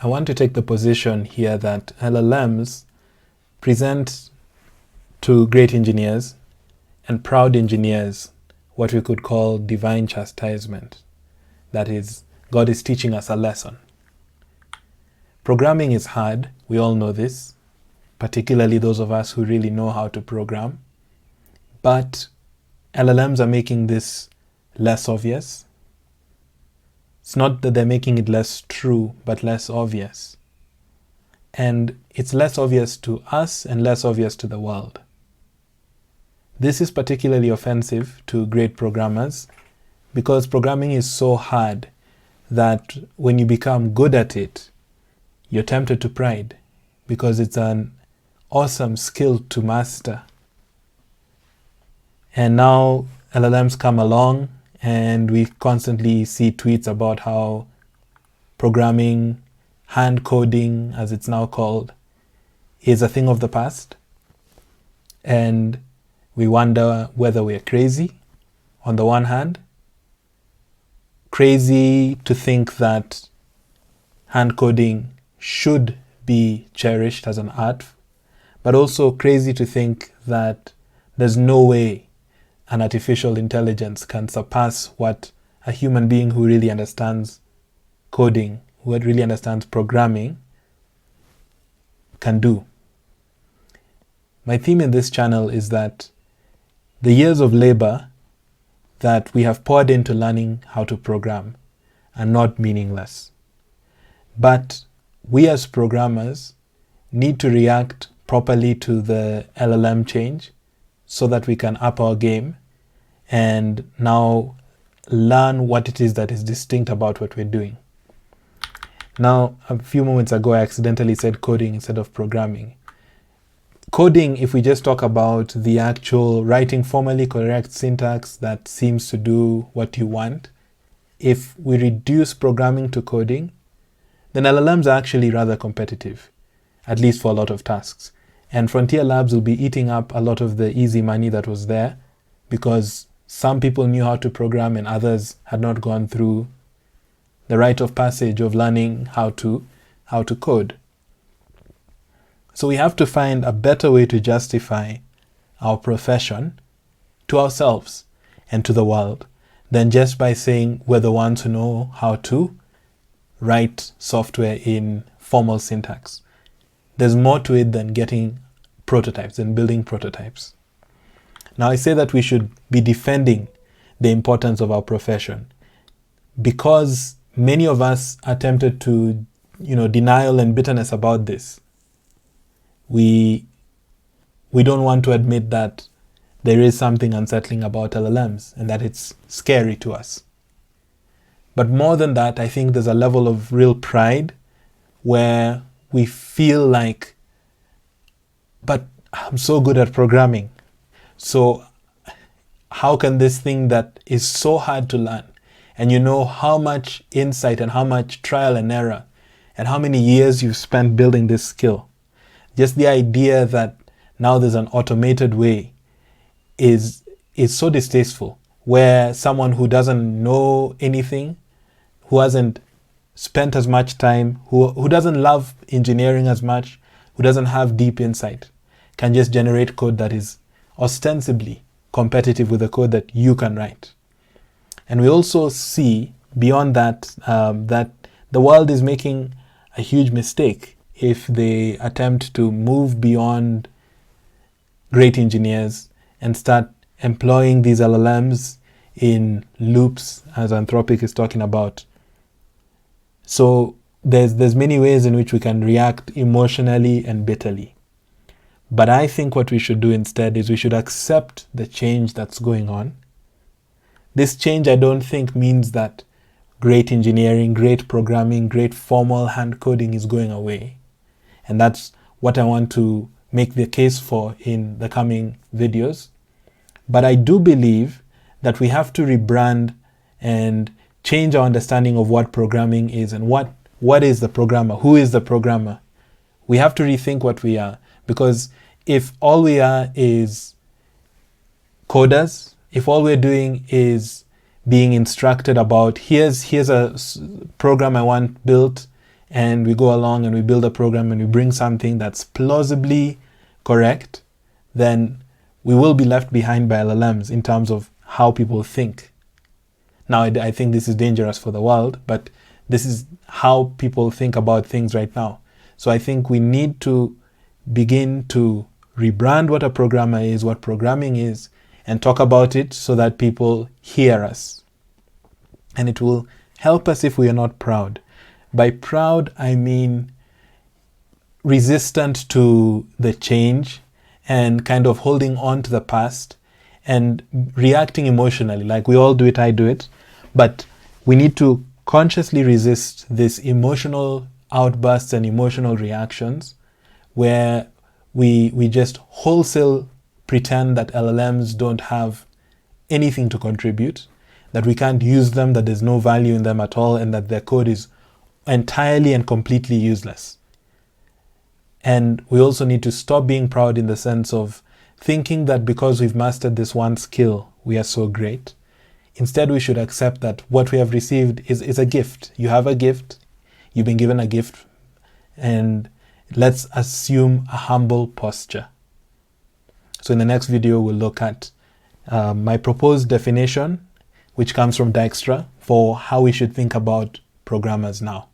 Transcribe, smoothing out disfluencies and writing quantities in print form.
I want to take the position here that LLMs present to great engineers and proud engineers what we could call divine chastisement. That is, God is teaching us a lesson. Programming is hard, we all know this, particularly those of us who really know how to program. But LLMs are making this less obvious. It's not that they're making it less true, but less obvious. And it's less obvious to us and less obvious to the world. This is particularly offensive to great programmers because programming is so hard that when you become good at it, you're tempted to pride because it's an awesome skill to master. And now LLMs come along and we constantly see tweets about how programming, hand coding, as it's now called, is a thing of the past. And we wonder whether we're crazy, on the one hand. Crazy to think that hand coding should be cherished as an art, but also crazy to think that there's no way an artificial intelligence can surpass what a human being who really understands coding, who really understands programming, can do. My theme in this channel is that the years of labor that we have poured into learning how to program are not meaningless. But we as programmers need to react properly to the LLM change so that we can up our game and now learn what it is that is distinct about what we're doing. Now, a few moments ago, I accidentally said coding instead of programming. Coding, if we just talk about the actual writing formally correct syntax that seems to do what you want, if we reduce programming to coding, then LLMs are actually rather competitive, at least for a lot of tasks. And Frontier Labs will be eating up a lot of the easy money that was there because some people knew how to program and others had not gone through the rite of passage of learning how to code. So we have to find a better way to justify our profession to ourselves and to the world than just by saying we're the ones who know how to write software in formal syntax. There's more to it than getting prototypes and building prototypes. Now I say that we should be defending the importance of our profession because many of us are tempted to, denial and bitterness about this. We don't want to admit that there is something unsettling about LLMs and that it's scary to us. But more than that, I think there's a level of real pride where we feel like, but I'm so good at programming. So how can this thing that is so hard to learn, and you know how much insight and how much trial and error and how many years you've spent building this skill, just the idea that now there's an automated way is so distasteful, where someone who doesn't know anything, who hasn't spent as much time, who doesn't love engineering as much, who doesn't have deep insight, can just generate code that is ostensibly competitive with the code that you can write. And we also see beyond that, that the world is making a huge mistake if they attempt to move beyond great engineers and start employing these LLMs in loops, as Anthropic is talking about. So there's many ways in which we can react emotionally and bitterly. But I think what we should do instead is we should accept the change that's going on. This change, I don't think, means that great engineering, great programming, great formal hand coding is going away. And that's what I want to make the case for in the coming videos. But I do believe that we have to rebrand and change our understanding of what programming is and what is the programmer, who is the programmer. We have to rethink what we are, because if all we are is coders, if all we're doing is being instructed about here's a program I want built and we go along and we build a program and we bring something that's plausibly correct, then we will be left behind by LLMs in terms of how people think. Now, I think this is dangerous for the world, but this is how people think about things right now. So I think we need to begin to rebrand what a programmer is, what programming is, and talk about it so that people hear us. And it will help us if we are not proud. By proud, I mean resistant to the change and kind of holding on to the past and reacting emotionally. Like we all do it, I do it. But we need to consciously resist this emotional outbursts and emotional reactions where we just wholesale pretend that LLMs don't have anything to contribute, that we can't use them, that there's no value in them at all, and that their code is entirely and completely useless. And we also need to stop being proud in the sense of thinking that because we've mastered this one skill, we are so great. Instead, we should accept that what we have received is a gift. You have a gift, you've been given a gift, and let's assume a humble posture. So in the next video, we'll look at my proposed definition, which comes from Dijkstra, for how we should think about programmers now.